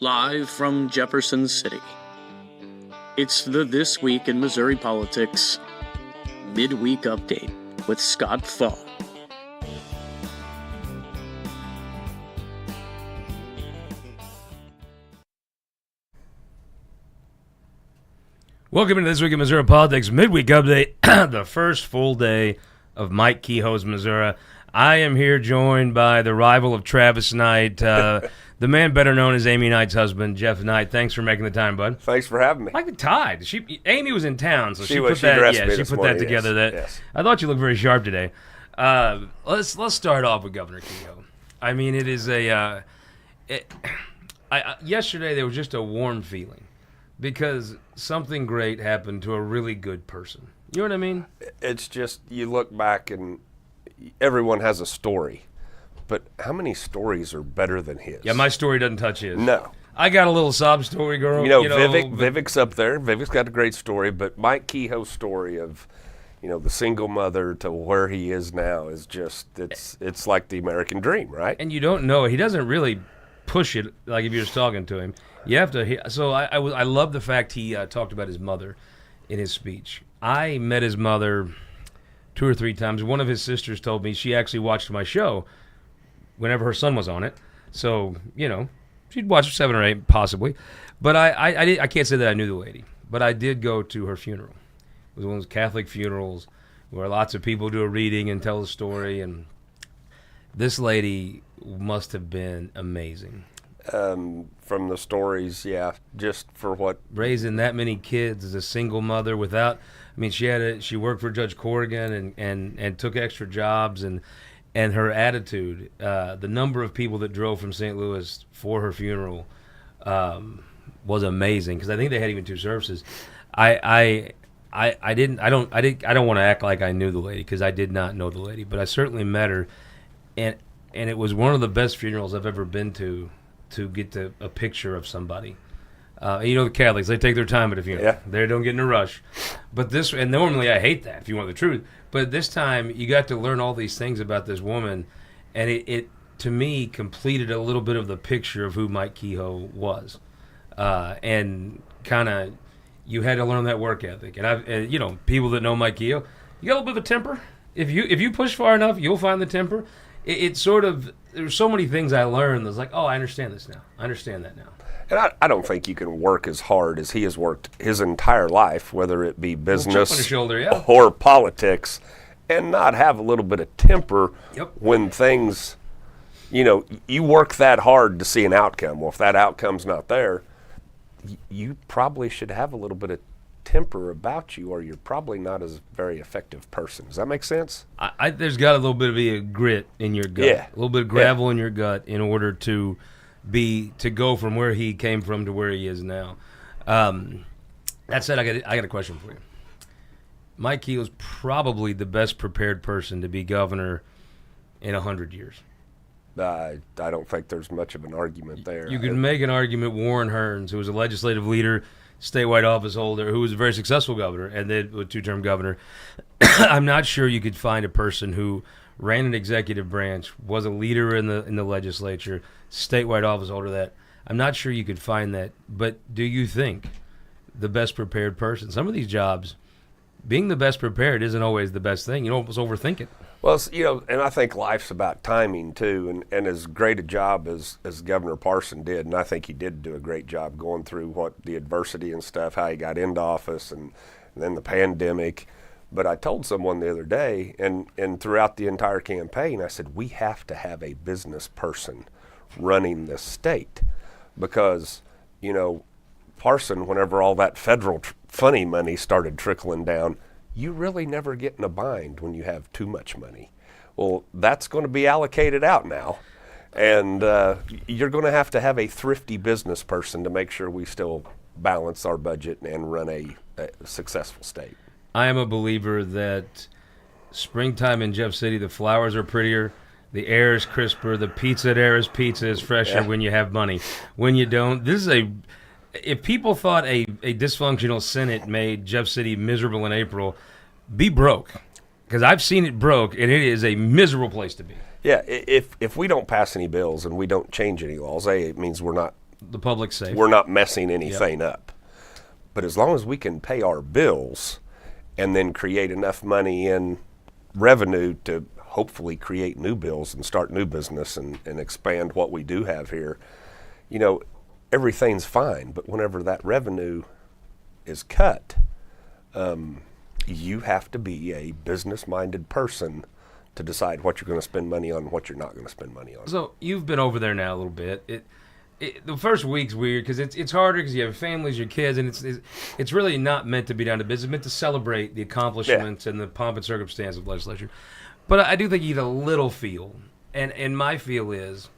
Live from Jefferson City, it's the This Week in Missouri Politics Midweek Update with Scott Faughn. Welcome to This Week in Missouri Politics Midweek Update, the first full day of Mike Kehoe's Missouri. I am here joined by the rival of Travis Knight, the man better known as Amy Knight's husband, Jeff Knight. Thanks for making the time, bud. Thanks for having me. Like the tide. Amy was in town, so she put dressed me that this morning, together. yes. I thought you looked very sharp today. Let's start off with Governor Kehoe. I mean, it is yesterday there was just a warm feeling because something great happened to a really good person. You know what I mean? It's just, you look back and everyone has a story, but how many stories are better than his? Yeah, my story doesn't touch his. No. I got a little sob story, girl. Vivek's up there. Vivek's got a great story, but Mike Kehoe's story of, the single mother to where he is now is just, it's like the American dream, right? And you don't know, he doesn't really push it like if you're just talking to him. You have to. So I love the fact he talked about his mother in his speech. I met his mother 2 or 3 times. One of his sisters told me she actually watched my show whenever her son was on it. So, she'd watch 7 or 8 possibly. But I can't say that I knew the lady. But I did go to her funeral. It was one of those Catholic funerals where lots of people do a reading and tell a story. And this lady must have been amazing. From the stories, yeah, just for what raising that many kids as a single mother without. I mean, she worked for Judge Corrigan and took extra jobs and her attitude. The number of people that drove from St. Louis for her funeral was amazing because I think they had even 2 services. I don't want to act like I knew the lady because I did not know the lady, but I certainly met her, and it was one of the best funerals I've ever been to get a picture of somebody. The Catholics, they take their time at a funeral. Yeah. They don't get in a rush. But and normally I hate that if you want the truth. But this time you got to learn all these things about this woman, and it to me completed a little bit of the picture of who Mike Kehoe was. And kind of you had to learn that work ethic. And people that know Mike Kehoe, you got a little bit of a temper. If you push far enough, you'll find the temper. It's sort of, there's so many things I learned that's like, oh, I understand this now. I understand that now. And I don't think you can work as hard as he has worked his entire life, whether it be business chip on the shoulder, yeah, or politics, and not have a little bit of temper when things, you work that hard to see an outcome. Well, if that outcome's not there, you probably should have a little bit of temper about you, or you're probably not as very effective person. Does that make sense? There's got a little bit of a grit in your gut, a little bit of gravel in your gut in order to go from where he came from to where he is now. That said, I got a question for you. Mike Kehoe's probably the best prepared person to be governor in 100 years. I don't think there's much of an argument there. You can make an argument. Warren Hearns, who was a legislative leader, statewide office holder, who was a very successful governor and then a 2-term governor. I'm not sure you could find a person who ran an executive branch, was a leader in the legislature, statewide office holder. That I'm not sure you could find that. But do you think the best prepared person? Some of these jobs, being the best prepared isn't always the best thing. You don't always overthink it. Well, and I think life's about timing too, and as great a job as Governor Parson did, and I think he did do a great job going through what the adversity and stuff, how he got into office and then the pandemic. But I told someone the other day, and throughout the entire campaign, I said, we have to have a business person running this state because, Parson, whenever all that federal funny money started trickling down, you really never get in a bind when you have too much money. Well, that's going to be allocated out now, and you're going to have a thrifty business person to make sure we still balance our budget and run a successful state. I am a believer that springtime in Jeff City, the flowers are prettier, the air is crisper, the pizza at pizza is fresher when you have money. When you don't, if people thought a dysfunctional Senate made Jeff City miserable in April, be broke. Because I've seen it broke, and it is a miserable place to be. Yeah, if we don't pass any bills and we don't change any laws, it means we're not the public's safe. We're not messing anything up. But as long as we can pay our bills and then create enough money in revenue to hopefully create new bills and start new business and expand what we do have here, you know, everything's fine. But whenever that revenue is cut, you have to be a business-minded person to decide what you're going to spend money on and what you're not going to spend money on. So you've been over there now a little bit. The first week's weird because it's harder because you have families, your kids, and it's really not meant to be down to business. It's meant to celebrate the accomplishments and the pomp and circumstance of legislature. But I do think you get a little feel, and my feel is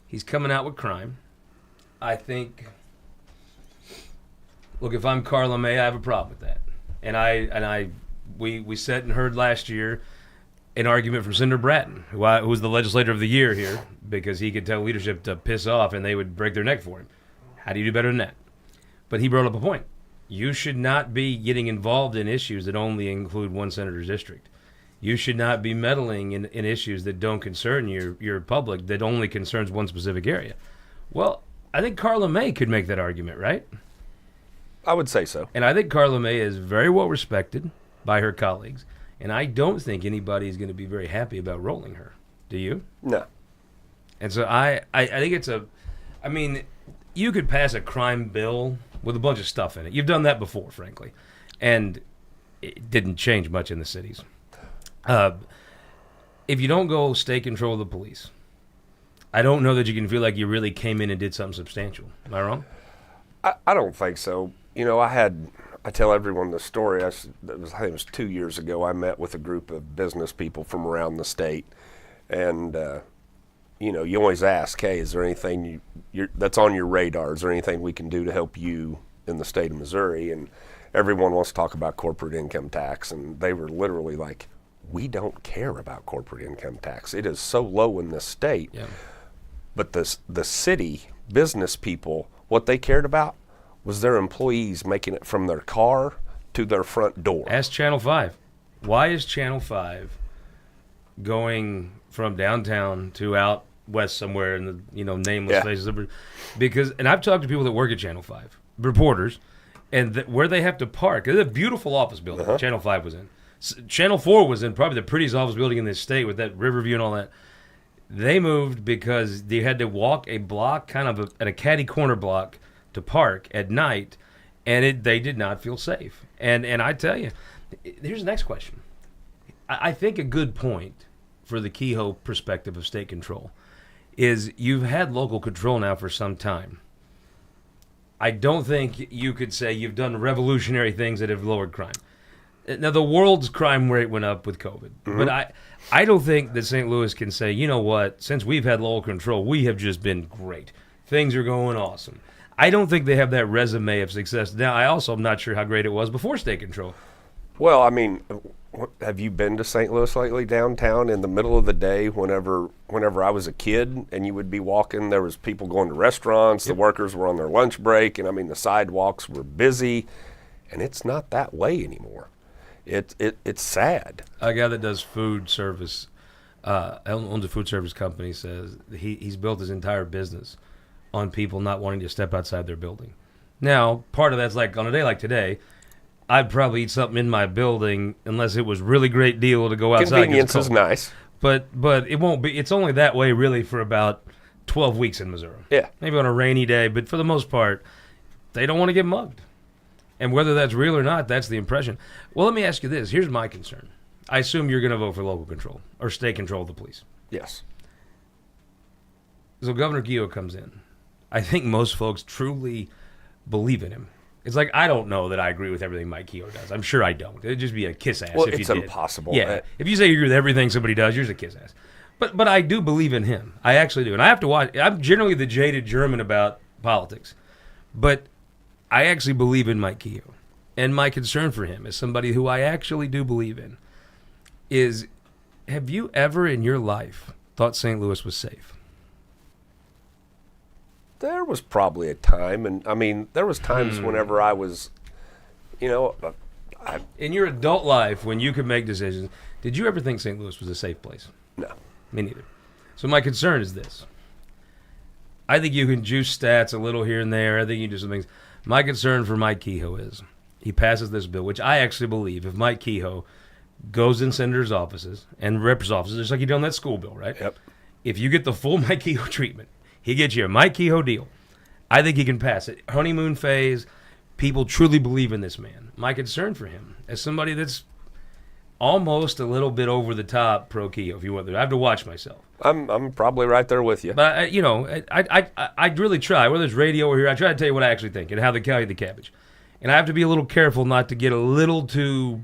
he's coming out with crime. I think, look, if I'm Carla May, I have a problem with that. And we sat and heard last year an argument from Senator Bratton, who was the legislator of the year here, because he could tell leadership to piss off and they would break their neck for him. How do you do better than that? But he brought up a point. You should not be getting involved in issues that only include one senator's district. You should not be meddling in issues that don't concern your public, that only concerns one specific area. Well, I think Carla May could make that argument, right? I would say so. And I think Carla May is very well respected by her colleagues. And I don't think anybody is going to be very happy about rolling her. Do you? No. And so I think it's I mean, you could pass a crime bill with a bunch of stuff in it. You've done that before, frankly. And it didn't change much in the cities. If you don't go state control of the police, I don't know that you can feel like you really came in and did something substantial. Am I wrong? I don't think so. You know, I tell everyone the story. I think it was 2 years ago. I met with a group of business people from around the state, and you know, you always ask, "Hey, is there anything that's on your radar? Is there anything we can do to help you in the state of Missouri?" And everyone wants to talk about corporate income tax, and they were literally like, "We don't care about corporate income tax. It is so low in this state." Yeah. But the city business people, what they cared about was their employees making it from their car to their front door. Ask Channel 5. Why is Channel 5 going from downtown to out west somewhere in the nameless places? Because, and I've talked to people that work at Channel 5, reporters, and where they have to park. It's a beautiful office building Channel 5 was in. Channel 4 was in probably the prettiest office building in this state with that river view and all that. They moved because they had to walk a block, kind of at a catty corner block, to park at night, and they did not feel safe. And I tell you, here's the next question. I think a good point for the Kehoe perspective of state control is you've had local control now for some time. I don't think you could say you've done revolutionary things that have lowered crime. Now, the world's crime rate went up with COVID, but I don't think that St. Louis can say, you know what, since we've had local control, we have just been great. Things are going awesome. I don't think they have that resume of success. Now, I also am not sure how great it was before state control. Well, I mean, have you been to St. Louis lately, downtown, in the middle of the day whenever I was a kid and you would be walking, there was people going to restaurants, the workers were on their lunch break, and I mean, the sidewalks were busy, and it's not that way anymore. It's sad. A guy that does food service, owns a food service company, says he's built his entire business on people not wanting to step outside their building. Now, part of that's like on a day like today, I'd probably eat something in my building unless it was really great deal to go outside. Convenience is nice. But it won't be. It's only that way really for about 12 weeks in Missouri. Yeah. Maybe on a rainy day, but for the most part, they don't want to get mugged. And whether that's real or not, that's the impression. Well, let me ask you this. Here's my concern. I assume you're going to vote for local control or state control of the police. Yes. So Governor Kehoe comes in. I think most folks truly believe in him. It's like, I don't know that I agree with everything Mike Kehoe does. I'm sure I don't. It'd just be a kiss ass if you did. It's impossible. Yeah. If you say you agree with everything somebody does, you're just a kiss ass. But I do believe in him. I actually do. And I have to watch. I'm generally the jaded German about politics. But I actually believe in Mike Kehoe. And my concern for him, as somebody who I actually do believe in, is, have you ever in your life thought St. Louis was safe? There was probably a time, and I mean, there was times whenever I was, in your adult life, when you could make decisions, did you ever think St. Louis was a safe place? No. Me neither. So my concern is this. I think you can juice stats a little here and there. I think you do some things. My concern for Mike Kehoe is he passes this bill, which I actually believe if Mike Kehoe goes in senators' offices and reps offices, just like he did on that school bill, right? Yep. If you get the full Mike Kehoe treatment, he gets you a Mike Kehoe deal. I think he can pass it. Honeymoon phase, people truly believe in this man. My concern for him, as somebody that's almost a little bit over the top pro Kehoe, if you want to, I have to watch myself. I'm probably right there with you. But I really try, whether it's radio or here, I try to tell you what I actually think and how they carry the cabbage. And I have to be a little careful not to get a little too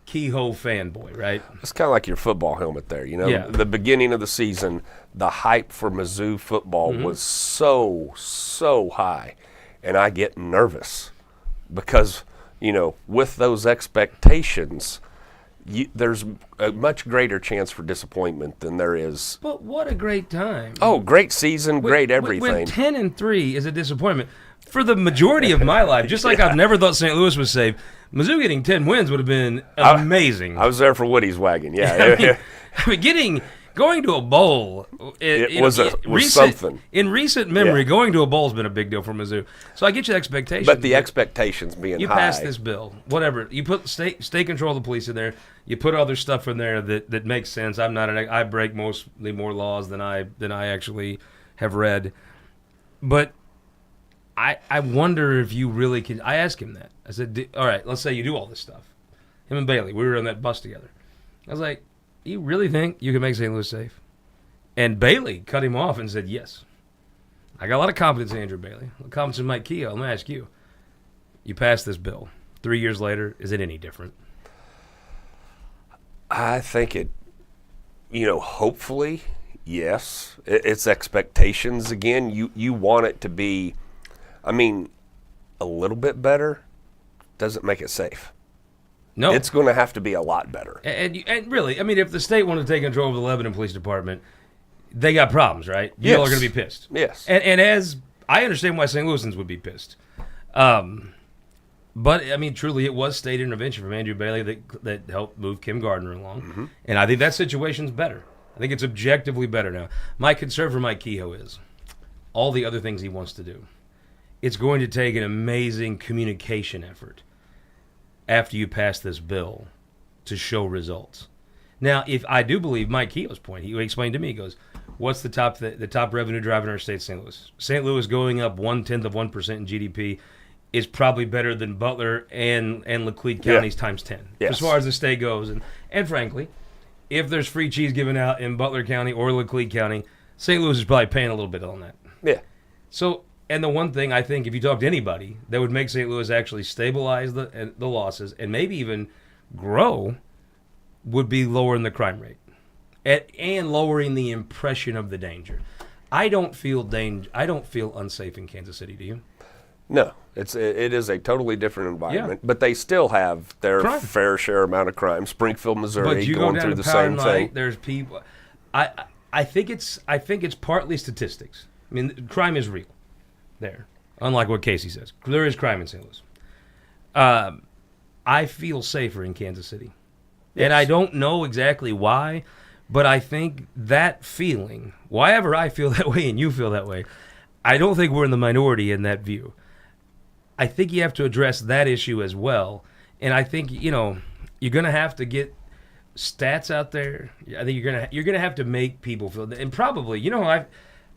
Kehoe fanboy, right? It's kind of like your football helmet there. Yeah. The beginning of the season, the hype for Mizzou football was so high, and I get nervous because with those expectations, there's a much greater chance for disappointment than there is. But what a great time! Oh, great season, great everything. When 10-3 is a disappointment for the majority of my life, just like I've never thought St. Louis was safe. Mizzou getting 10 wins would have been amazing. I was there for Woody's wagon. Yeah, I mean, going to a bowl. It was something. In recent memory, going to a bowl has been a big deal for Mizzou. So I get you the expectations. But the expectations being you high. You pass this bill, whatever. You put state control of the police in there. You put other stuff in there that makes sense. I break mostly more laws than I actually have read. But I wonder if you really can. I asked him that. I said, all right, let's say you do all this stuff. Him and Bailey, we were on that bus together. I was like, you really think you can make St. Louis safe? And Bailey cut him off and said, yes. I got a lot of confidence in Andrew Bailey. A lot of confidence in Mike Kehoe. Let me ask you. You passed this bill. 3 years later, is it any different? I think it, hopefully, yes. It's expectations again. You want it to be, a little bit better doesn't make it safe. No. It's going to have to be a lot better. And really, if the state wanted to take control of the Lebanon Police Department, they got problems, right? You all are going to be pissed. Yes. And as I understand why St. Louisans would be pissed. But, truly, it was state intervention from Andrew Bailey that helped move Kim Gardner along. Mm-hmm. And I think that situation's better. I think it's objectively better now. My concern for Mike Kehoe is all the other things he wants to do. It's going to take an amazing communication effort after you pass this bill to show results. Now, if I do believe Mike Kehoe's point, he explained to me, he goes, what's the top revenue driver in our state? St. Louis. St. Louis going up 0.1% in GDP is probably better than Butler and Laclede counties times 10, yes, as far as the state goes. And frankly, if there's free cheese given out in Butler County or Laclede County, St. Louis is probably paying a little bit on that. Yeah. So, and the one thing I think if you talk to anybody that would make St. Louis actually stabilize the losses and maybe even grow would be lowering the crime rate and lowering the impression of the danger. I don't feel unsafe in Kansas City, do you? No, it is a totally different environment, but they still have their fair share amount of crime. Springfield, Missouri, going through the same thing. There's people. I think it's partly statistics. Crime is real there, unlike what Casey says. There is crime in St. Louis. I feel safer in Kansas City, and I don't know exactly why, but I think that feeling, why I feel that way and you feel that way, I don't think we're in the minority in that view. I think you have to address that issue as well. And I think, you're going to have to get stats out there. I think you're going to have to make people feel that. And probably,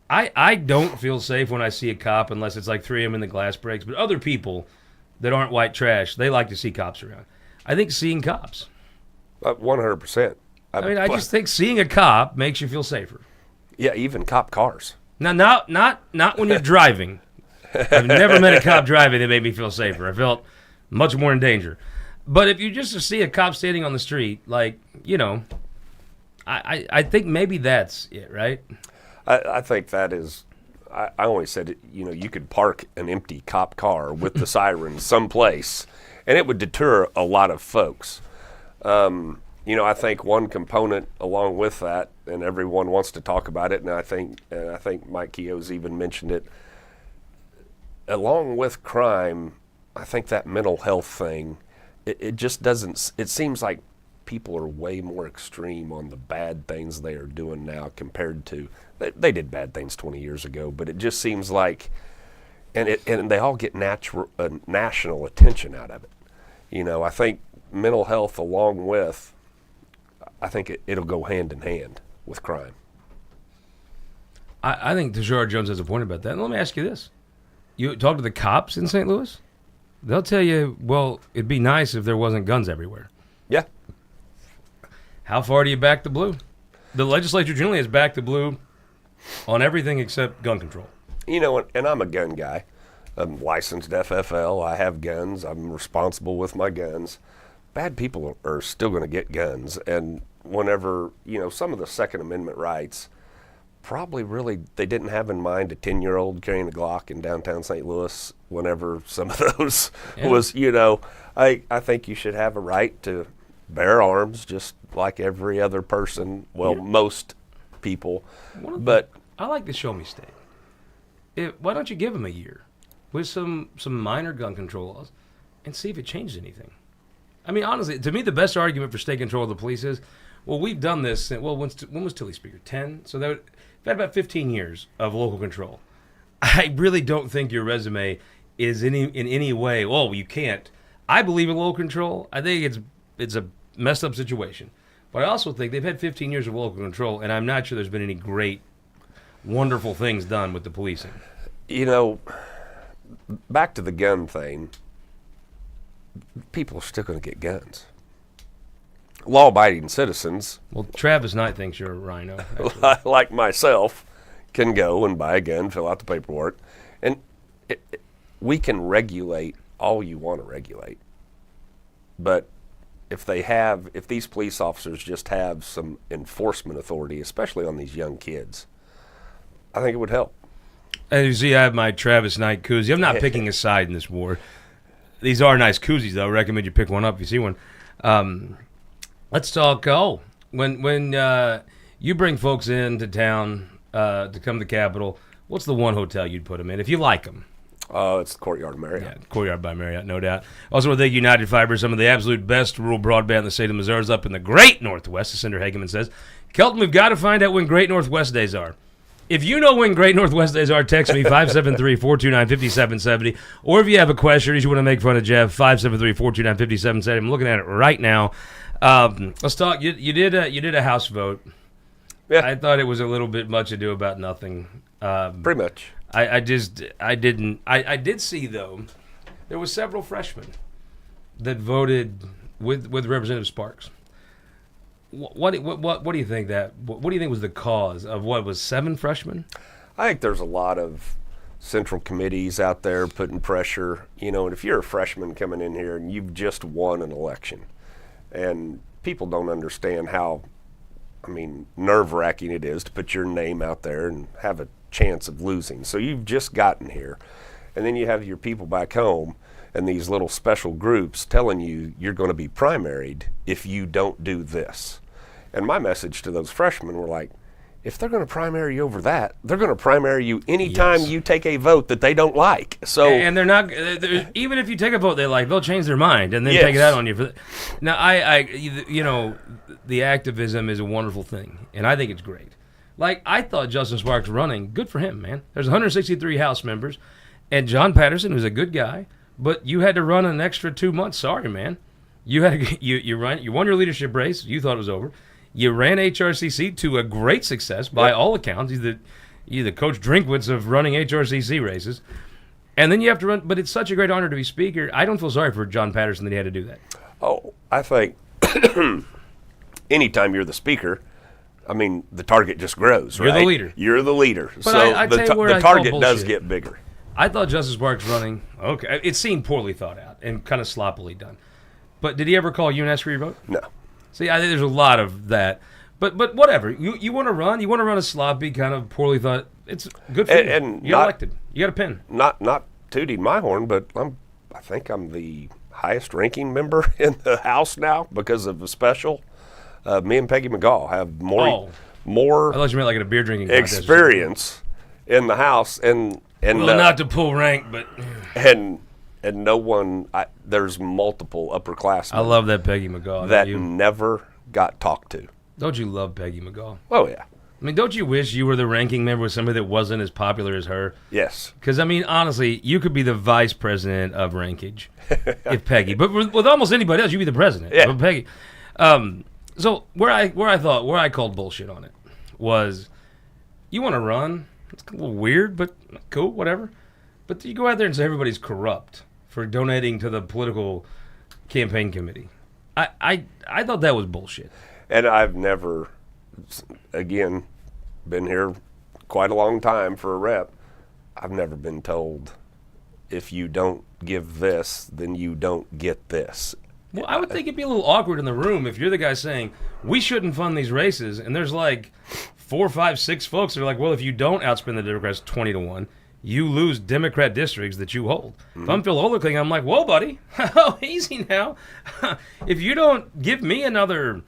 I don't feel safe when I see a cop unless it's like 3 a.m. and the glass breaks. But other people that aren't white trash, they like to see cops around. I think seeing cops. 100%. I just think seeing a cop makes you feel safer. Yeah, even cop cars. Now, not when you're driving. I've never met a cop driving that made me feel safer. I felt much more in danger. But if you just see a cop standing on the street, I think maybe that's it, right? I think that is. I always said, you could park an empty cop car with the sirens someplace, and it would deter a lot of folks. I think one component along with that, and everyone wants to talk about it, and I think Mike Kehoe's even mentioned it. Along with crime, I think that mental health thing, it just doesn't. It seems like people are way more extreme on the bad things they are doing now compared to they did bad things 20 years ago, but it just seems like, and they all get national attention out of it. You know, I think mental health, along with, I think it'll go hand in hand with crime. I think Tashard Jones has a point about that. And let me ask you this: you talk to the cops in St. Louis, they'll tell you, well, it'd be nice if there wasn't guns everywhere. Yeah. How far do you back the blue? The legislature generally has backed the blue on everything except gun control. You know, and I'm a gun guy. I'm licensed FFL. I have guns. I'm responsible with my guns. Bad people are still going to get guns. And whenever, you know, some of the Second Amendment rights, probably really they didn't have in mind a 10-year-old carrying a Glock in downtown St. Louis whenever some of those was, you know, I think you should have a right to bear arms just like every other person, well, most people. But I like the show me state. Why don't you give them a year with some minor gun control laws and see if it changes anything? I mean, honestly, to me, the best argument for state control of the police is, well, we've done this. Well, when was Tilly Speaker? 10? So we've had about 15 years of local control. I really don't think your resume is in any way, oh, you can't. I believe in local control. I think it's a messed up situation. But I also think they've had 15 years of local control, and I'm not sure there's been any great, wonderful things done with the policing. You know, back to the gun thing, people are still going to get guns. Law-abiding citizens, Well, Travis Knight thinks you're a rhino. like myself, can go and buy a gun, fill out the paperwork, and we can regulate all you want to regulate. But if these police officers just have some enforcement authority, especially on these young kids, I think it would help. As you see, I have my Travis Knight koozie. I'm not picking a side in this war. These are nice koozies, though. I recommend you pick one up if you see one. Let's talk. When you bring folks into town to come to the Capitol, what's the one hotel you'd put them in if you like them? It's the Courtyard Marriott. Yeah, Courtyard by Marriott, no doubt. Also, want to thank United Fiber, some of the absolute best rural broadband in the state of Missouri is up in the great Northwest, as Cinder Hageman says. Kelton, we've got to find out when Great Northwest days are. If you know when Great Northwest days are, text me 573-429-5770. Or if you have a question or you want to make fun of Jeff, 573-429-5770. I'm looking at it right now. Let's talk. You did a House vote. Yeah. I thought it was a little bit much ado about nothing. Pretty much. I did see, though, there was several freshmen that voted with Representative Sparks. What do you think what do you think was the cause of what was 7 freshmen? I think there's a lot of central committees out there putting pressure, you know, and if you're a freshman coming in here and you've just won an election and people don't understand how, nerve-wracking it is to put your name out there and have a chance of losing. So you've just gotten here, and then you have your people back home and these little special groups telling you you're going to be primaried if you don't do this. And my message to those freshmen were like, if they're going to primary you over that, they're going to primary you anytime you take a vote that they don't like. So, and they're not even if you take a vote they like, they'll change their mind and then take it out on you. Now, the activism is a wonderful thing, and I think it's great. Like, I thought Justin Sparks running, good for him, man. There's 163 House members, and John Patterson, who's a good guy, but you had to run an extra 2 months. Sorry, man. You had to, you won your leadership race. You thought it was over. You ran HRCC to a great success by all accounts. You're the Coach Drinkwitz of running HRCC races. And then you have to run, but it's such a great honor to be speaker. I don't feel sorry for John Patterson that he had to do that. Oh, I think anytime you're the speaker, the target just grows, right? You're the leader. You're the leader. But so the target does get bigger. I thought Justice Sparks running, okay, it seemed poorly thought out and kind of sloppily done. But did he ever call you and ask for your vote? No. See, I think there's a lot of that. But whatever. You want to run a sloppy, kind of poorly thought. It's good for you. And you got elected. You got a pin. Not tooting my horn, but I think I'm the highest ranking member in the House now because of a special. Me and Peggy McGaw have more I thought you meant like at a beer drinking contest. Experience in the House and not to pull rank, but and no one. There's multiple upperclassmen. I love that Peggy McGaw. that never got talked to. Don't you love Peggy McGaw? Oh yeah. I mean, don't you wish you were the ranking member with somebody that wasn't as popular as her? Yes. Because, I mean, honestly, you could be the vice president of rankage if Peggy. But with almost anybody else, you'd be the president. Yeah. But Peggy. So where I called bullshit on it was, you want to run? It's a little weird, but cool, whatever. But you go out there and say everybody's corrupt for donating to the political campaign committee. I thought that was bullshit. And I've never, again, been here quite a long time for a rep. I've never been told, if you don't give this, then you don't get this. Well, I would think it'd be a little awkward in the room if you're the guy saying, we shouldn't fund these races, and there's like 4, 5, 6 folks that are like, well, if you don't outspend the Democrats 20-1, you lose Democrat districts that you hold. If I'm Phil Olerking, I'm like, whoa, buddy, oh, easy now. If you don't give me another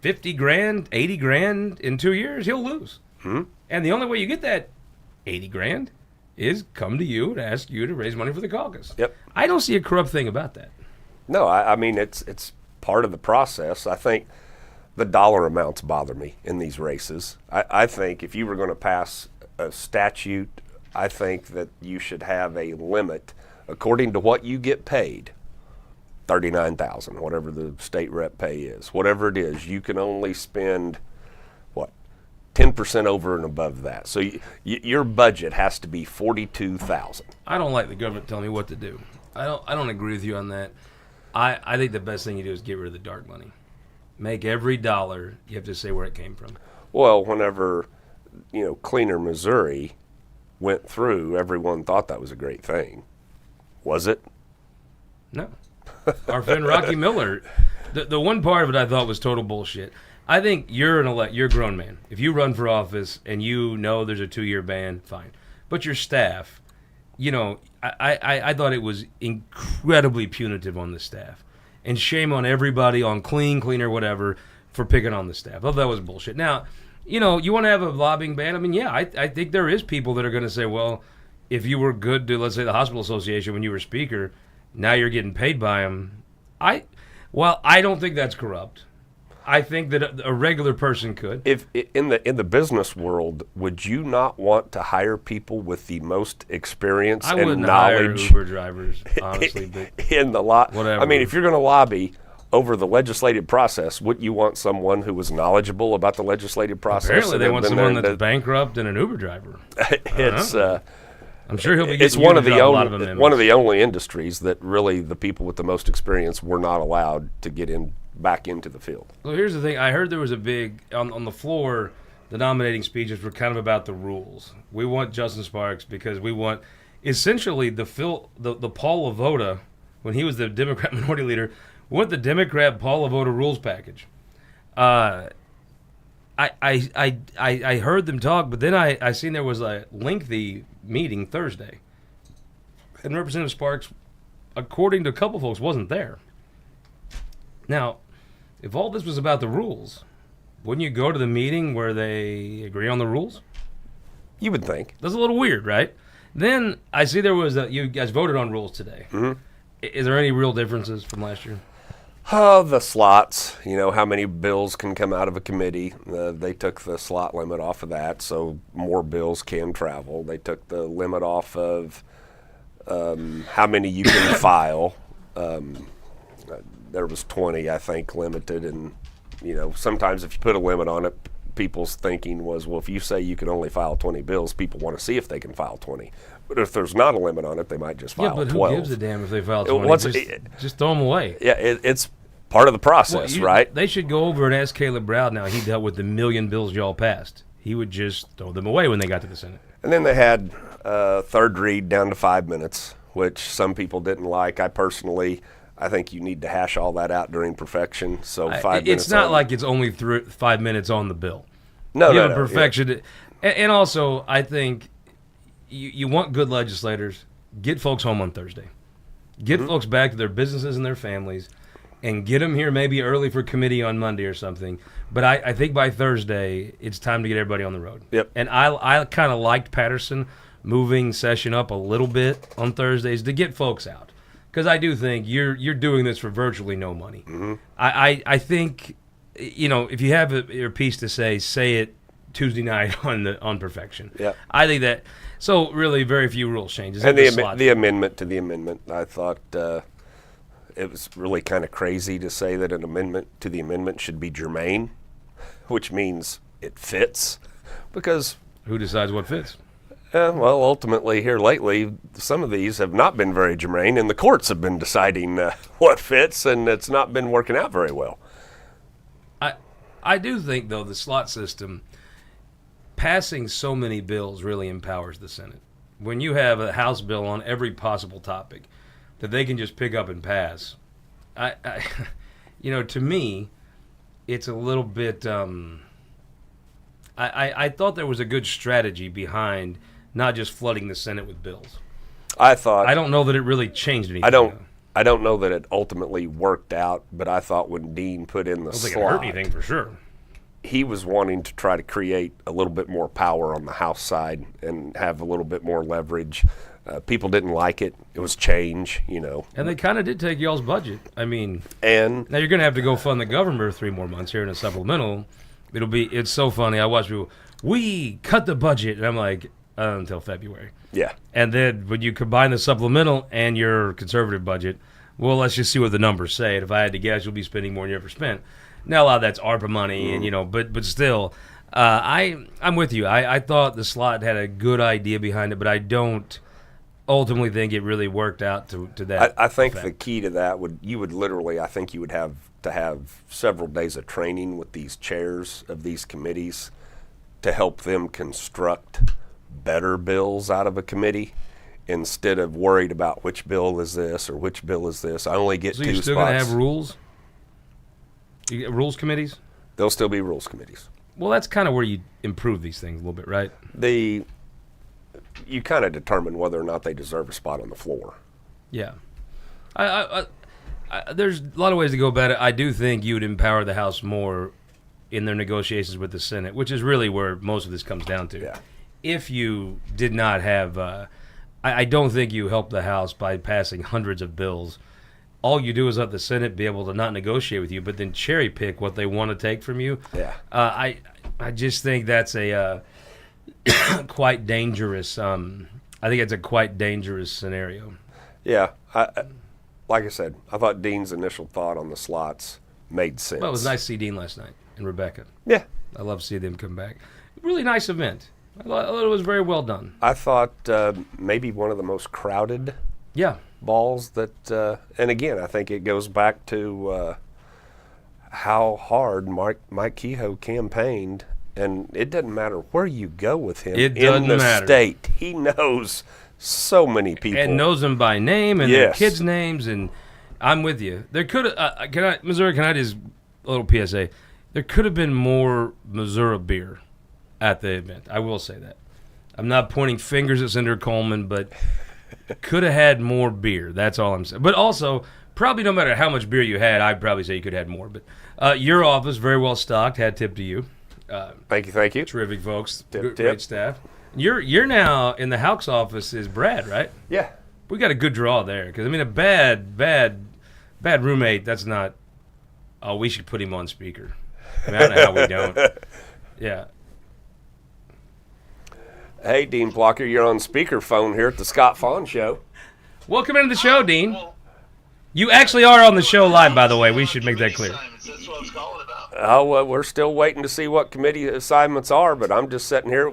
50 grand, 80 grand in 2 years, he'll lose. And the only way you get that 80 grand is come to you and ask you to raise money for the caucus. Yep. I don't see a corrupt thing about that. No, I mean, it's part of the process. I think the dollar amounts bother me in these races. I think if you were going to pass a statute, I think that you should have a limit according to what you get paid. $39,000, whatever the state rep pay is, whatever it is, you can only spend 10% over and above that. So your budget has to be $42,000. I don't like the government telling me what to do. I don't agree with you on that. I think the best thing you do is get rid of the dark money. Make every dollar, you have to say where it came from. Well, whenever Cleaner Missouri went through, everyone thought that was a great thing. Was it? No. Our friend Rocky Miller, the one part of it I thought was total bullshit. I think you're a grown man. If you run for office and you know there's a 2-year ban, fine. But your staff, I thought it was incredibly punitive on the staff. And shame on everybody on cleaner, whatever, for picking on the staff. I thought that was bullshit. Now, you want to have a lobbying ban. I mean, yeah, I think there is people that are going to say, well, if you were good to, let's say, the hospital association when you were speaker, now you're getting paid by them. I don't think that's corrupt. I think that a regular person could. If in the business world, would you not want to hire people with the most experience I and wouldn't knowledge hire Uber drivers, honestly. But in the lot? whatever. I mean, if you're going to lobby over the legislative process, wouldn't you want someone who was knowledgeable about the legislative process? Apparently, they want someone that's that bankrupt and an Uber driver. It's. I'm sure he'll be It's getting one of the a lot of amendments. one of the only industries that really the people with the most experience were not allowed to get back into the field. So here's the thing. I heard there was a big on the floor. The nominating speeches were kind of about the rules. We want Justin Sparks because we want essentially the Paul LaVota when he was the Democrat minority leader. We want the Democrat Paul LaVota rules package. I heard them talk, but then I seen there was a lengthy meeting Thursday, and Representative Sparks, according to a couple folks, wasn't there. Now, if all this was about the rules, wouldn't you go to the meeting where they agree on the rules? You would think. That's a little weird, right? Then I see there was you guys voted on rules today. Mm-hmm. Is there any real differences from last year? The slots, how many bills can come out of a committee. They took the slot limit off of that, so more bills can travel. They took the limit off of how many you can file. There was 20, I think, limited. And, sometimes if you put a limit on it, people's thinking was, well, if you say you can only file 20 bills, people want to see if they can file 20. But if there's not a limit on it, they might just file 12. Yeah, but who gives a damn if they file 20? Just throw them away. Yeah, it's part of the process, right? They should go over and ask Caleb Brown now. He dealt with the million bills y'all passed. He would just throw them away when they got to the Senate. And then they had third read down to 5 minutes, which some people didn't like. I think you need to hash all that out during perfection. So 5 minutes. It's not like it's only 5 minutes on the bill. No. Perfection. Yeah. And also, I think you want good legislators. Get folks home on Thursday. Get folks back to their businesses and their families, and get them here maybe early for committee on Monday or something. But I think by Thursday, it's time to get everybody on the road. Yep. And I kind of liked Patterson moving session up a little bit on Thursdays to get folks out. because I do think you're doing this for virtually no money. Mm-hmm. I think, if you have your piece to say it Tuesday night on Perfection. Yeah. I think that. So really, very few rules changes. And the amendment to the amendment, I thought it was really kind of crazy to say that an amendment to the amendment should be germane, which means it fits, because who decides what fits? well, ultimately here lately, some of these have not been very germane, and the courts have been deciding what fits, and it's not been working out very well. I do think, though, the slot system, passing so many bills really empowers the Senate. When you have a House bill on every possible topic that they can just pick up and pass, to me, it's a little bit. I thought there was a good strategy behind not just flooding the Senate with bills. I don't know that it really changed anything. I don't know that it ultimately worked out, but I thought when Dean put in the slot, it hurt anything for sure. He was wanting to try to create a little bit more power on the House side and have a little bit more leverage. People didn't like it. It was change, And they kind of did take y'all's budget. I mean, and now you're going to have to go fund the government for 3 more months here in a supplemental. It's so funny. I watch people, we cut the budget, and I'm like, until February. Yeah. And then when you combine the supplemental and your conservative budget, well, let's just see what the numbers say. And if I had to guess, you'll be spending more than you ever spent. Now, a lot of that's ARPA money, and but still, I'm with you. I thought the slot had a good idea behind it, but I don't ultimately think it really worked out to that. I think effect. the key to that you would have to have several days of training with these chairs of these committees to help them construct better bills out of a committee instead of worried about which bill is this or which bill is this. I only get 2 spots. So you're still going to have rules? You get rules committees? There'll still be rules committees. Well, that's kind of where you improve these things a little bit, right? You kind of determine whether or not they deserve a spot on the floor. Yeah. There's a lot of ways to go about it. I do think you would empower the House more in their negotiations with the Senate, which is really where most of this comes down to. Yeah. If you did not have, I don't think you help the House by passing hundreds of bills. All you do is let the Senate be able to not negotiate with you, but then cherry pick what they want to take from you. Yeah. I just think that's a quite dangerous. I think it's a quite dangerous scenario. Yeah. Like I said, I thought Dean's initial thought on the slots made sense. Well, it was nice to see Dean last night and Rebecca. Yeah. I love to see them come back. Really nice event. I thought it was very well done. I thought maybe one of the most crowded balls that, and again, I think it goes back to how hard Mike Kehoe campaigned, and it doesn't matter where you go with him in the state. He knows so many people. And knows them by name and their kids' names, and I'm with you. There could Missouri, can I just, a little PSA, there could have been more Missouri beer at the event. I will say that. I'm not pointing fingers at Senator Coleman, but could have had more beer. That's all I'm saying. But also, probably no matter how much beer you had, I'd probably say you could have had more. But your office, very well stocked, had tip to you. Thank you. Terrific folks. Tip. Great staff. You're now in the Houck's office is Brad, right? Yeah. We got a good draw there. Because, I mean, a bad roommate, that's not, oh, we should put him on speaker. I mean, I don't know how we don't. Yeah. Hey, Dean Blocker, you're on speakerphone here at the Scott Faughn Show. Welcome into the show, Dean. You actually are on the show live, by the way. We should make that clear. That's what I was calling about. Oh, well, we're still waiting to see what committee assignments are, but I'm just sitting here.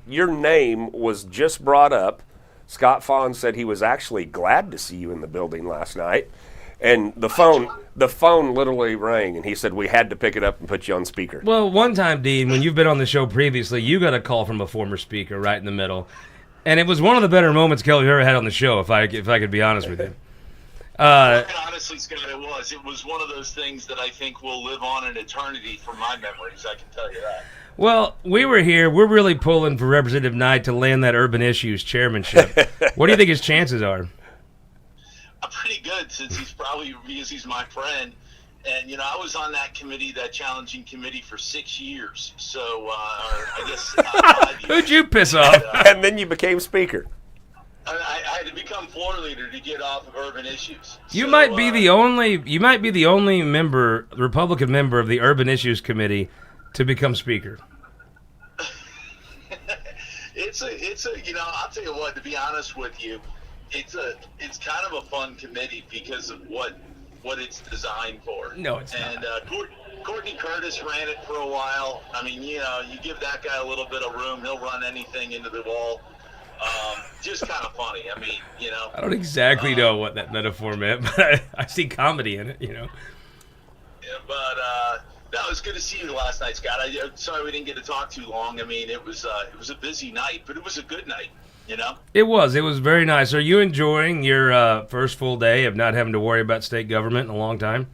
Your name was just brought up. Scott Faughn said he was actually glad to see you in the building last night. And the phone literally rang, and he said we had to pick it up and put you on speaker. Well, one time, Dean, when you've been on the show previously, you got a call from a former speaker right in the middle. And it was one of the better moments Kelly ever had on the show, if I could be honest with you. Honestly, Scott, it was. It was one of those things that I think will live on in eternity from my memories, I can tell you that. Well, we were here. We're really pulling for Representative Knight to land that Urban Issues chairmanship. What do you think his chances are? Pretty good, since he's my friend. And, I was on that committee, that challenging committee, for 6 years. So, I guess 5 years. Who'd you piss off? And then you became speaker. I had to become floor leader to get off of urban issues. You might be the only Republican member of the Urban Issues Committee to become speaker. It's a I'll tell you what, to be honest with you, it's kind of a fun committee because of what it's designed for. No, it's not. And Courtney Curtis ran it for a while. I mean, you give that guy a little bit of room, he'll run anything into the wall. Just kind of funny. I mean, I don't exactly know what that metaphor meant, but I see comedy in it, Yeah, but no, it was good to see you last night, Scott. I'm sorry we didn't get to talk too long. I mean, it was a busy night, but it was a good night. It was very nice. Are you enjoying your first full day of not having to worry about state government in a long time?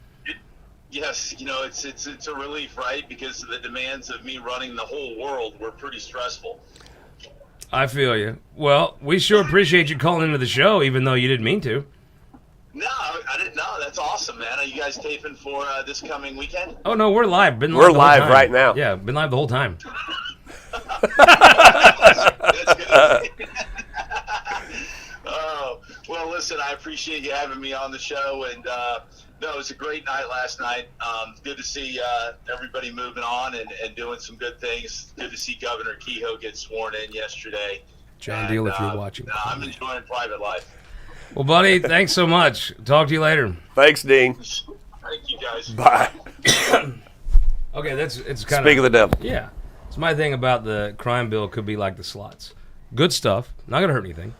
Yes, it's a relief, right? Because the demands of me running the whole world were pretty stressful. I feel you. Well, we sure appreciate you calling into the show, even though you didn't mean to. No, I didn't know. That's awesome, man. Are you guys taping for this coming weekend? Oh, no, we're live. We're live right now. Yeah, been live the whole time. That's good. Oh, well, listen, I appreciate you having me on the show. And, no, it was a great night last night. Good to see everybody moving on and doing some good things. Good to see Governor Kehoe get sworn in yesterday. John Deal, if you're watching. I'm enjoying private life. Well, buddy, thanks so much. Talk to you later. Thanks, Dean. Thank you, guys. Bye. Okay, it's kind Speak of the devil. Yeah. It's my thing about the crime bill could be like the slots. Good stuff. Not going to hurt anything.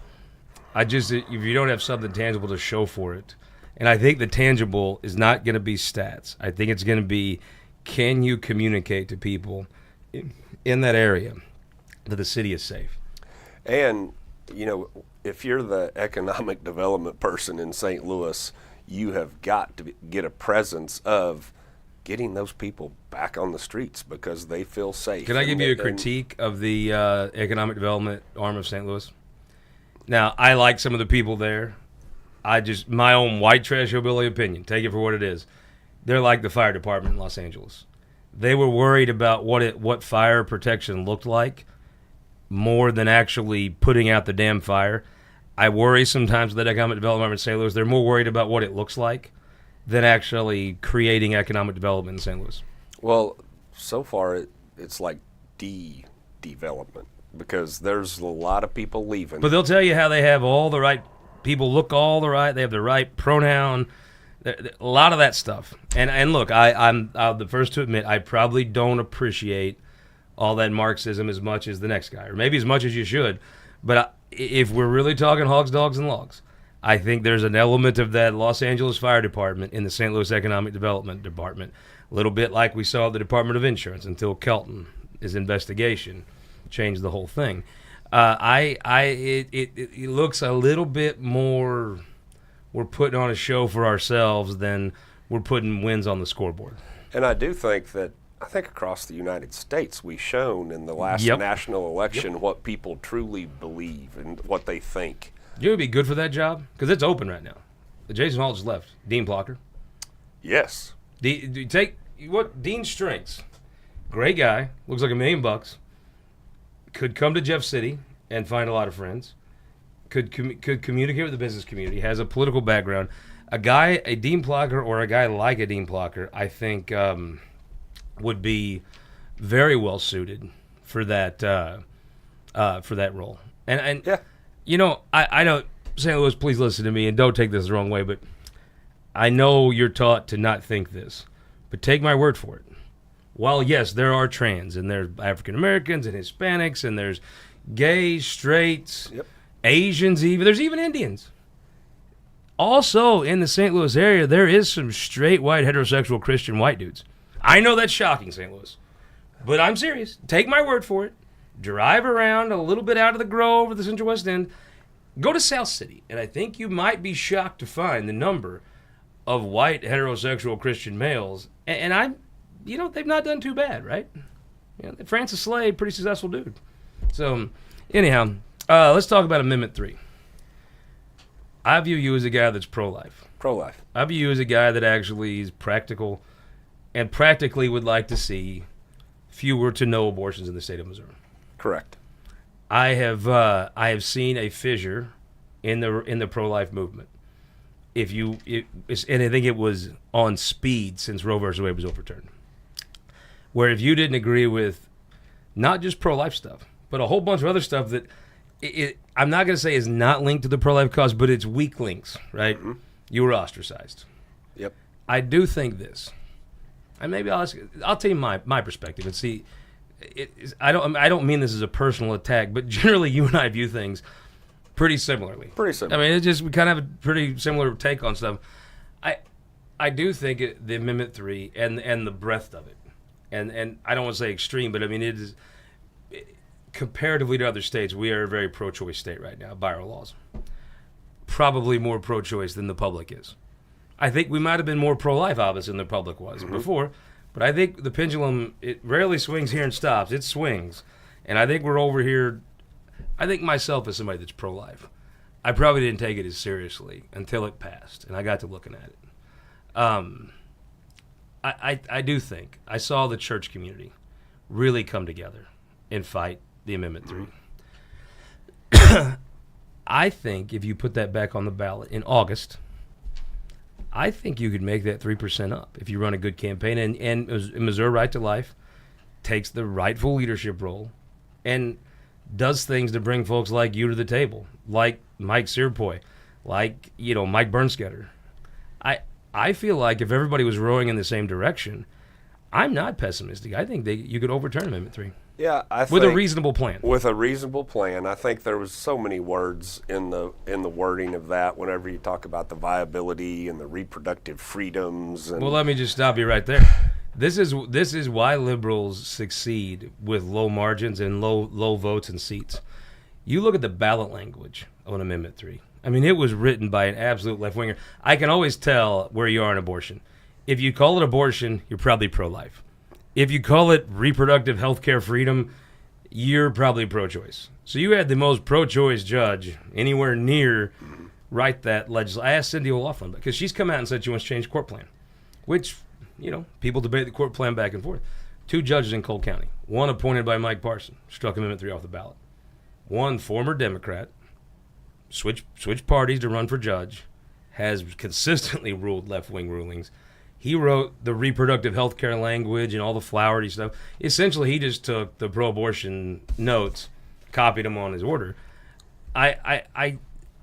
If you don't have something tangible to show for it, and I think the tangible is not going to be stats. I think it's going to be, can you communicate to people in that area that the city is safe? And, if you're the economic development person in St. Louis, you have got to get a presence of getting those people back on the streets because they feel safe. Can I give you a critique of the economic development arm of St. Louis? Now, I like some of the people there. My own white trash hillbilly opinion, take it for what it is. They're like the fire department in Los Angeles. They were worried about what fire protection looked like more than actually putting out the damn fire. I worry sometimes with that economic development in St. Louis. They're more worried about what it looks like than actually creating economic development in St. Louis. Well, so far it's like development because there's a lot of people leaving. But they'll tell you how they have all the right people, look all the right, they have the right pronoun, a lot of that stuff. And look, I'm the first to admit I probably don't appreciate all that Marxism as much as the next guy, or maybe as much as you should. But if we're really talking hogs, dogs, and logs, I think there's an element of that Los Angeles Fire Department in the St. Louis Economic Development Department, a little bit like we saw at the Department of Insurance until Kelton's investigation changed the whole thing. It looks a little bit more we're putting on a show for ourselves than we're putting wins on the scoreboard. And I do think that across the United States we've shown in the last national election what people truly believe and what they think. You would be good for that job? Because it's open right now. Jason Hall just left. Dean Blocker. Yes. Dean's strengths. Great guy. Looks like $1 million. Could come to Jeff City and find a lot of friends. Could communicate with the business community. Has a political background. A Dean Blocker or a guy like a Dean Blocker, I think, would be very well suited for that role. And yeah. I know, St. Louis, please listen to me and don't take this the wrong way, but I know you're taught to not think this, but take my word for it. While, yes, there are trans, and there's African Americans and Hispanics, and there's gays, straights, Asians even. There's even Indians. Also, in the St. Louis area, there is some straight, white, heterosexual Christian white dudes. I know that's shocking, St. Louis, but I'm serious. Take my word for it. Drive around a little bit out of the Grove or the Central West End. Go to South City, and I think you might be shocked to find the number of white heterosexual Christian males. And they've not done too bad, right? Francis Slade, pretty successful dude. So, anyhow, let's talk about Amendment 3. I view you as a guy that's pro-life. Pro-life. I view you as a guy that actually is practical and practically would like to see fewer to no abortions in the state of Missouri. Correct. I have seen a fissure in the pro-life movement. And I think it was on speed since Roe versus Wade was overturned, where if you didn't agree with not just pro-life stuff, but a whole bunch of other stuff that I'm not going to say is not linked to the pro-life cause, but it's weak links, right? Mm-hmm. You were ostracized. Yep. I do think this, and maybe I'll tell you my perspective and see. I don't mean this as a personal attack, but generally you and I view things pretty similarly. Pretty similar. I mean, we kind of have a pretty similar take on stuff. I do think the Amendment 3 and the breadth of it, and I don't want to say extreme, but I mean it is comparatively to other states. We are a very pro-choice state right now by our laws. Probably more pro-choice than the public is. I think we might have been more pro-life, obviously, than the public was before, but I think the pendulum, it rarely swings here and stops. It swings, and I think we're over here. I think myself as somebody that's pro-life, I probably didn't take it as seriously until it passed, and I got to looking at it. I do think I saw the church community really come together and fight the Amendment 3. I think if you put that back on the ballot in August, I think you could make that 3% up if you run a good campaign. And Missouri Right to Life takes the rightful leadership role and does things to bring folks like you to the table, like Mike Searpoy, like Mike Bernskatter. I feel like if everybody was rowing in the same direction, I'm not pessimistic. I think you could overturn Amendment 3. Yeah, I think with a reasonable plan. With a reasonable plan, I think there was so many words in the wording of that. Whenever you talk about the viability and the reproductive freedoms, and well, let me just stop you right there. This is why liberals succeed with low margins and low votes and seats. You look at the ballot language on Amendment 3. I mean, it was written by an absolute left-winger. I can always tell where you are in abortion. If you call it abortion, you're probably pro-life. If you call it reproductive health care freedom, you're probably pro-choice. So you had the most pro-choice judge anywhere near write that legislation. I asked Cindy O'Loughlin because she's come out and said she wants to change the court plan, which, people debate the court plan back and forth. 2 judges in Cole County, one appointed by Mike Parson, struck Amendment 3 off the ballot. One former Democrat, switched parties to run for judge, has consistently ruled left-wing rulings. He wrote the reproductive health care language and all the flowery stuff. Essentially, he just took the pro-abortion notes, copied them on his order. I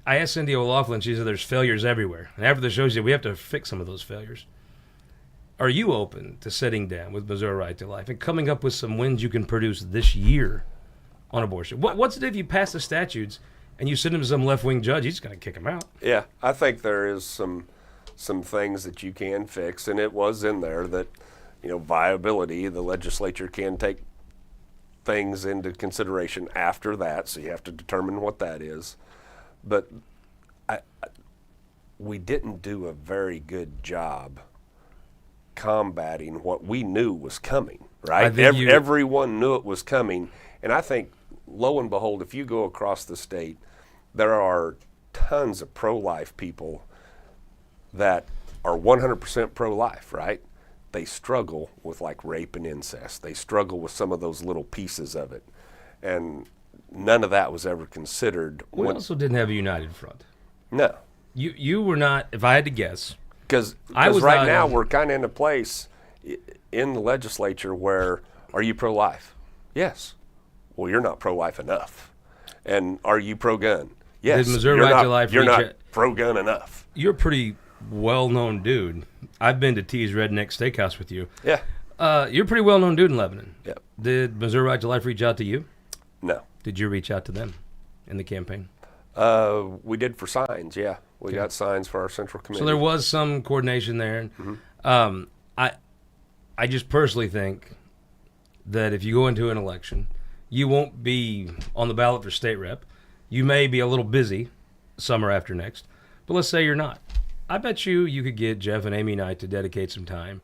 asked Cindy O'Loughlin, she said there's failures everywhere. And after the show, she said we have to fix some of those failures. Are you open to sitting down with Missouri Right to Life and coming up with some wins you can produce this year on abortion? What's it if you pass the statutes and you send them to some left-wing judge? He's going to kick them out. Yeah, I think there is some things that you can fix, and it was in there that, viability, the legislature can take things into consideration after that, so you have to determine what that is. But we didn't do a very good job combating what we knew was coming, right? Everyone knew it was coming, and I think, lo and behold, if you go across the state, there are tons of pro-life people that are 100% pro-life, right? They struggle with like rape and incest. They struggle with some of those little pieces of it. And none of that was ever considered. We also didn't have a united front. No. You were not, if I had to guess. Because right now we're kind of in a place in the legislature where, are you pro-life? Yes. Well, you're not pro-life enough. And are you pro-gun? Yes. Did Missouri Right to Life you're not pro-gun enough. You're a pretty well-known dude. I've been to T's Redneck Steakhouse with you. Yeah. You're a pretty well-known dude in Lebanon. Yeah. Did Missouri Right to Life reach out to you? No. Did you reach out to them in the campaign? We did for signs, yeah. We got signs for our central committee. So there was some coordination there. Mm-hmm. I just personally think that if you go into an election, you won't be on the ballot for state rep. You may be a little busy summer after next, but let's say you're not. I bet you could get Jeff and Amy Knight to dedicate some time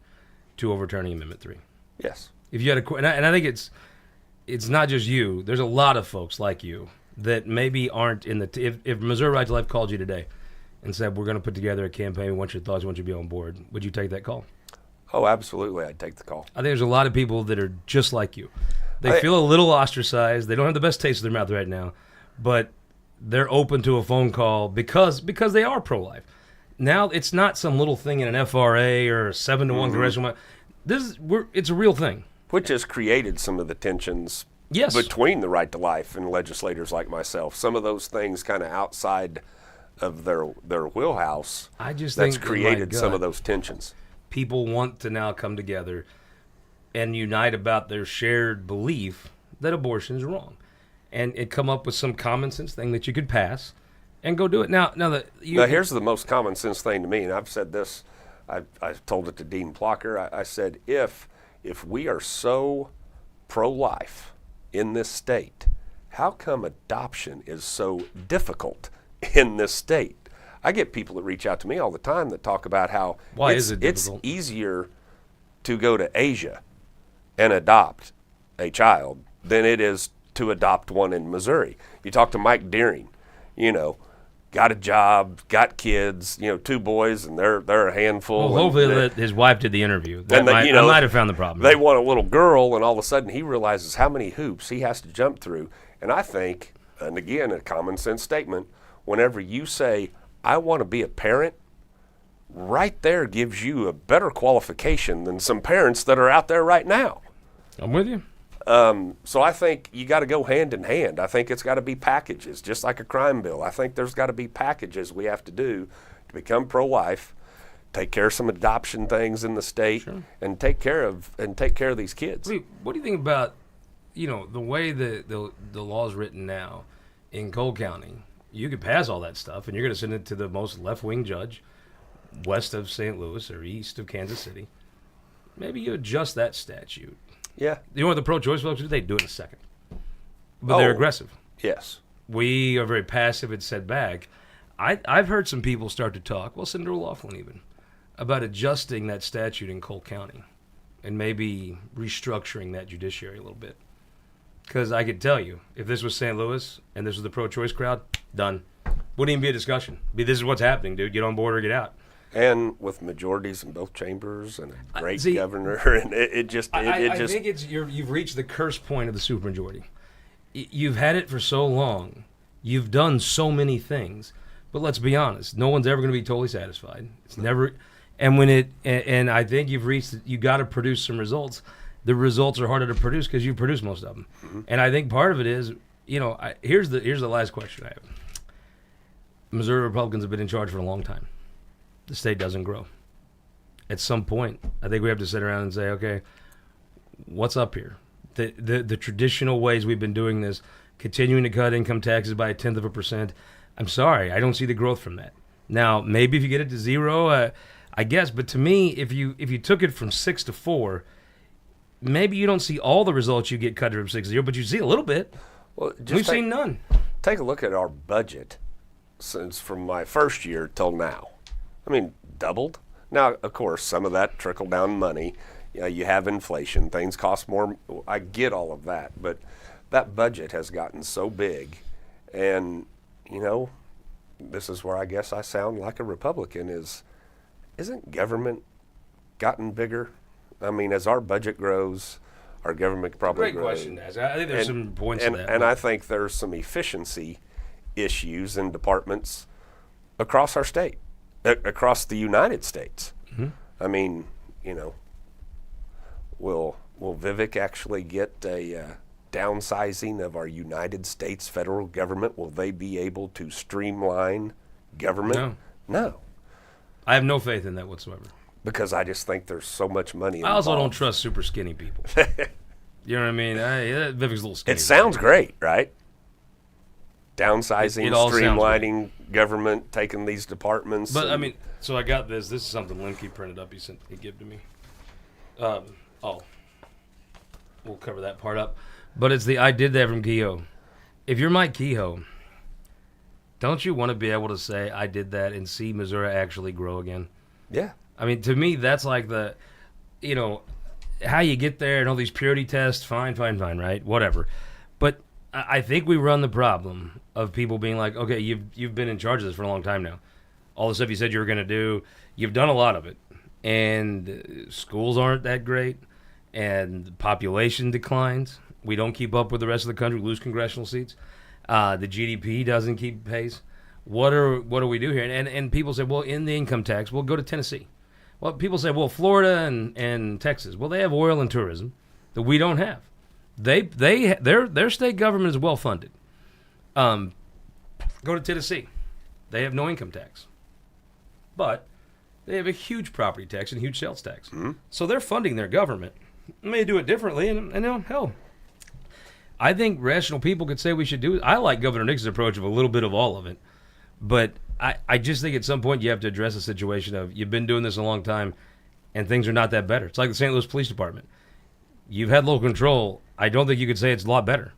to overturning Amendment 3. Yes. If you had and I think it's not just you. There's a lot of folks like you that maybe aren't in the if Missouri Right to Life called you today and said we're going to put together a campaign, we want your thoughts, we want you to be on board, would you take that call? Oh, absolutely, I'd take the call. I think there's a lot of people that are just like you. They feel a little ostracized. They don't have the best taste in their mouth right now, but they're open to a phone call because they are pro-life. Now it's not some little thing in an FRA or a 7-1 congressional. It's a real thing. Which has created some of the tensions between the right to life and legislators like myself. Some of those things kind of outside of their wheelhouse. I just that's think created some of those tensions. People want to now come together and unite about their shared belief that abortion is wrong, and come up with some common sense thing that you could pass and go do it. Now here's the most common sense thing to me, and I've said this. I've told it to Dean Plocker. I said if we are so pro-life in this state, how come adoption is so difficult in this state? I get people that reach out to me all the time that talk about how it's easier to go to Asia and adopt a child than it is to adopt one in Missouri. You talk to Mike Deering, got a job, got kids, 2 boys, and they're a handful. Well, hopefully his wife did the interview. I might have found the problem. They want a little girl, and all of a sudden he realizes how many hoops he has to jump through. And I think, and again, a common sense statement, whenever you say, I want to be a parent, right there gives you a better qualification than some parents that are out there right now. I'm with you. So I think you got to go hand in hand. I think it's got to be packages, just like a crime bill. I think there's got to be packages we have to do to become pro-life, take care of some adoption things in the state, and take care of these kids. What do you think about, the way the law is written now in Cole County? You could pass all that stuff, and you're going to send it to the most left-wing judge west of St. Louis or east of Kansas City. Maybe you adjust that statute. Yeah. You know what the pro-choice folks do? They do it in a second. But they're aggressive. Yes. We are very passive and set back. I've heard some people start to talk, Senator Laughlin even, about adjusting that statute in Cole County and maybe restructuring that judiciary a little bit. Because I could tell you, if this was St. Louis and this was the pro-choice crowd, done. Wouldn't even be a discussion. This is what's happening, dude. Get on board or get out. And with majorities in both chambers and a great governor, and it just. I think you've reached the curse point of the supermajority. You've had it for so long. You've done so many things, but let's be honest. No one's ever going to be totally satisfied. It's never. And I think you've reached. You got to produce some results. The results are harder to produce because you produce most of them. Mm-hmm. And I think part of it is, here's the last question I have. Missouri Republicans have been in charge for a long time. The state doesn't grow. At some point, I think we have to sit around and say, okay, what's up here? The traditional ways we've been doing this, continuing to cut income taxes by 0.1%. I'm sorry, I don't see the growth from that. Now, maybe if you get it to 0, I guess. But to me, if you took it from 6 to 4, maybe you don't see all the results you get cut from 6 to 0, but you see a little bit. Well, we've seen none. Take a look at our budget since from my first year till now. I mean, doubled. Now, of course, some of that trickle down money. You have inflation. Things cost more. I get all of that. But that budget has gotten so big. And, this is where I guess I sound like a Republican isn't government gotten bigger? I mean, as our budget grows, our government probably grows. Great question, Naz. I think there's some points to that. And I think there's some efficiency issues in departments across our state. Across the United States. Mm-hmm. I mean, will Vivek actually get a downsizing of our United States federal government? Will they be able to streamline government? No. I have no faith in that whatsoever. Because I just think there's so much money involved. I also don't trust super skinny people. You know what I mean? Vivek's a little skinny. It sounds great, right? Downsizing, streamlining government, taking these departments. But I mean, so I got this. This is something Lemke printed up. He gave to me. We'll cover that part up. But it's I did that from Kehoe. If you're Mike Kehoe, don't you want to be able to say I did that and see Missouri actually grow again? Yeah. I mean, to me, that's like the, how you get there and all these purity tests. Fine, right? Whatever. But I think we run the problem of people being like, okay, you've been in charge of this for a long time now. All the stuff you said you were going to do, you've done a lot of it. And schools aren't that great, and population declines. We don't keep up with the rest of the country, lose congressional seats. The GDP doesn't keep pace. What do we do here? And people say, well, in the income tax, we'll go to Tennessee. Well, people say, well, Florida and Texas, well, they have oil and tourism that we don't have. Their state government is well funded. Go to Tennessee. They have no income tax. But they have a huge property tax and huge sales tax. Mm-hmm. So they're funding their government. They may do it differently, and hell, I think rational people could say we should do it. I like Governor Nixon's approach of a little bit of all of it. But I just think at some point you have to address the situation of you've been doing this a long time and things are not that better. It's like the St. Louis Police Department. You've had local control. I don't think you could say it's a lot better.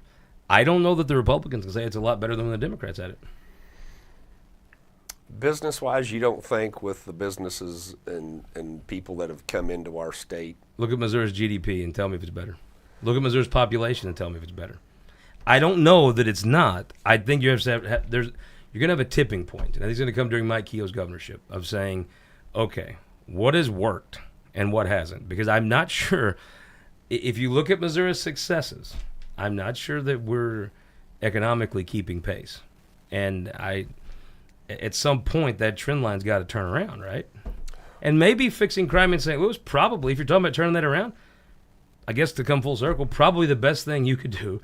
I don't know that the Republicans can say it's a lot better than when the Democrats had it. Business-wise, you don't think with the businesses and people that have come into our state? Look at Missouri's GDP and tell me if it's better. Look at Missouri's population and tell me if it's better. I don't know that it's not. I think you have to have you're going to have a tipping point, and I think it's going to come during Mike Keogh's governorship of saying, okay, what has worked and what hasn't? Because I'm not sure, if you look at Missouri's successes, I'm not sure that we're economically keeping pace. And at some point, that trend line's got to turn around, right? And maybe fixing crime in St. Louis, probably, if you're talking about turning that around, I guess to come full circle, probably the best thing you could do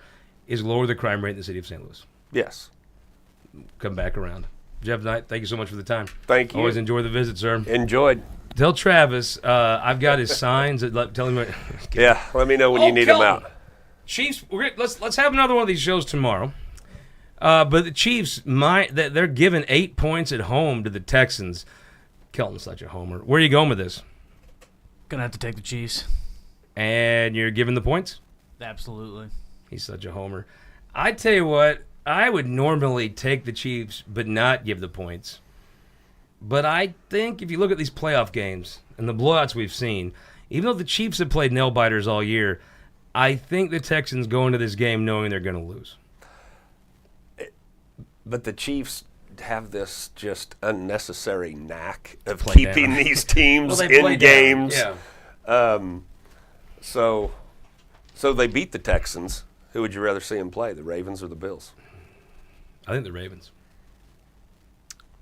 is lower the crime rate in the city of St. Louis. Yes. Come back around. Jeff Knight, thank you so much for the time. Thank you. Always enjoy the visit, sir. Enjoyed. Tell Travis, I've got his signs that tell him what. Yeah, let me know when you need them out. Chiefs, let's have another one of these shows tomorrow. But the Chiefs, they're giving 8 points at home to the Texans. Kelton's such a homer. Where are you going with this? Gonna have to take the Chiefs. And you're giving the points? Absolutely. He's such a homer. I tell you what, I would normally take the Chiefs but not give the points. But I think if you look at these playoff games and the blowouts we've seen, even though the Chiefs have played nail-biters all year, I think the Texans go into this game knowing they're going to lose. But the Chiefs have this just unnecessary knack of keeping these teams in games. Yeah. So they beat the Texans. Who would you rather see them play, the Ravens or the Bills? I think the Ravens.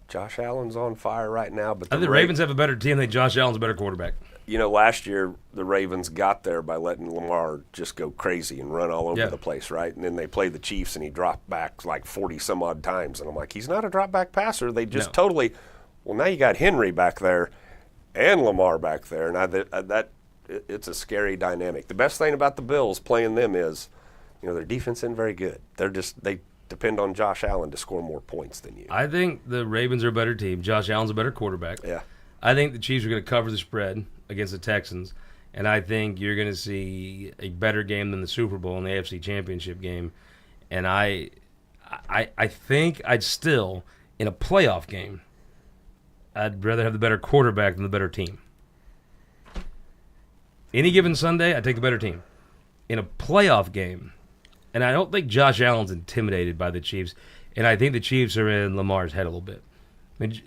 Josh Allen's on fire right now. But I think the Ravens have a better team. I think Josh Allen's a better quarterback. You know, last year the Ravens got there by letting Lamar just go crazy and run all over the place, right? And then they played the Chiefs and he dropped back like 40-some-odd times. And I'm like, he's not a drop-back passer. They just totally – well, now you got Henry back there and Lamar back there. And it's a scary dynamic. The best thing about the Bills playing them is, you know, their defense isn't very good. They depend on Josh Allen to score more points than you. I think the Ravens are a better team. Josh Allen's a better quarterback. Yeah. I think the Chiefs are going to cover the spread against the Texans, and I think you're going to see a better game than the Super Bowl in the AFC Championship game. And I think I'd still, in a playoff game, I'd rather have the better quarterback than the better team. Any given Sunday, I take the better team. In a playoff game, and I don't think Josh Allen's intimidated by the Chiefs, and I think the Chiefs are in Lamar's head a little bit. I mean,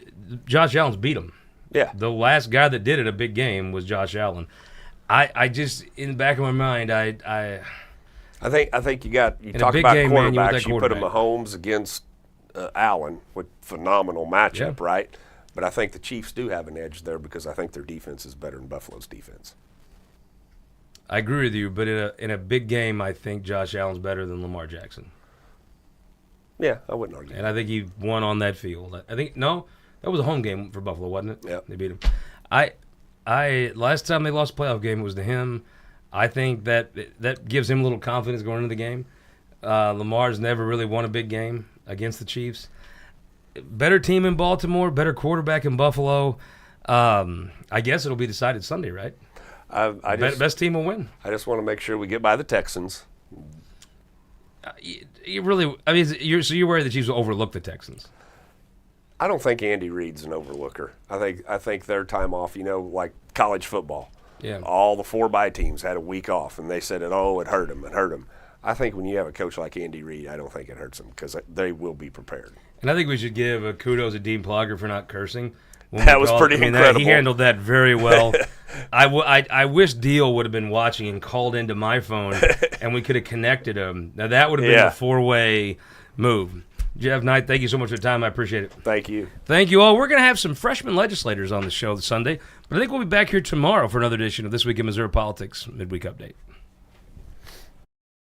Josh Allen's beat him. Yeah. The last guy that did it a big game was Josh Allen. I just, in the back of my mind, I think you talk about quarterbacks, you put a Mahomes against Allen with phenomenal matchup, right? But I think the Chiefs do have an edge there because I think their defense is better than Buffalo's defense. I agree with you, but in a big game, I think Josh Allen's better than Lamar Jackson. Yeah, I wouldn't argue. And I think he won on that field. I think that was a home game for Buffalo, wasn't it? Yeah, they beat him. I last time they lost a playoff game was to him. I think that gives him a little confidence going into the game. Lamar's never really won a big game against the Chiefs. Better team in Baltimore, better quarterback in Buffalo. I guess it'll be decided Sunday, right? Best team will win. I just want to make sure we get by the Texans. You really, I mean, you're worried the Chiefs will overlook the Texans? I don't think Andy Reid's an overlooker. I think their time off, you know, like college football. Yeah. All the 4-bye teams had a week off, and they said it hurt them. I think when you have a coach like Andy Reid, I don't think it hurts them because they will be prepared. And I think we should give a kudos to Dean Plogger for not cursing. That was pretty incredible. He handled that very well. I wish Deal would have been watching and called into my phone, and we could have connected him. Now, that would have been a 4-way move. Jeff Knight, thank you so much for the time. I appreciate it. Thank you. Thank you all. We're going to have some freshman legislators on the show this Sunday, but I think we'll be back here tomorrow for another edition of This Week in Missouri Politics Midweek Update.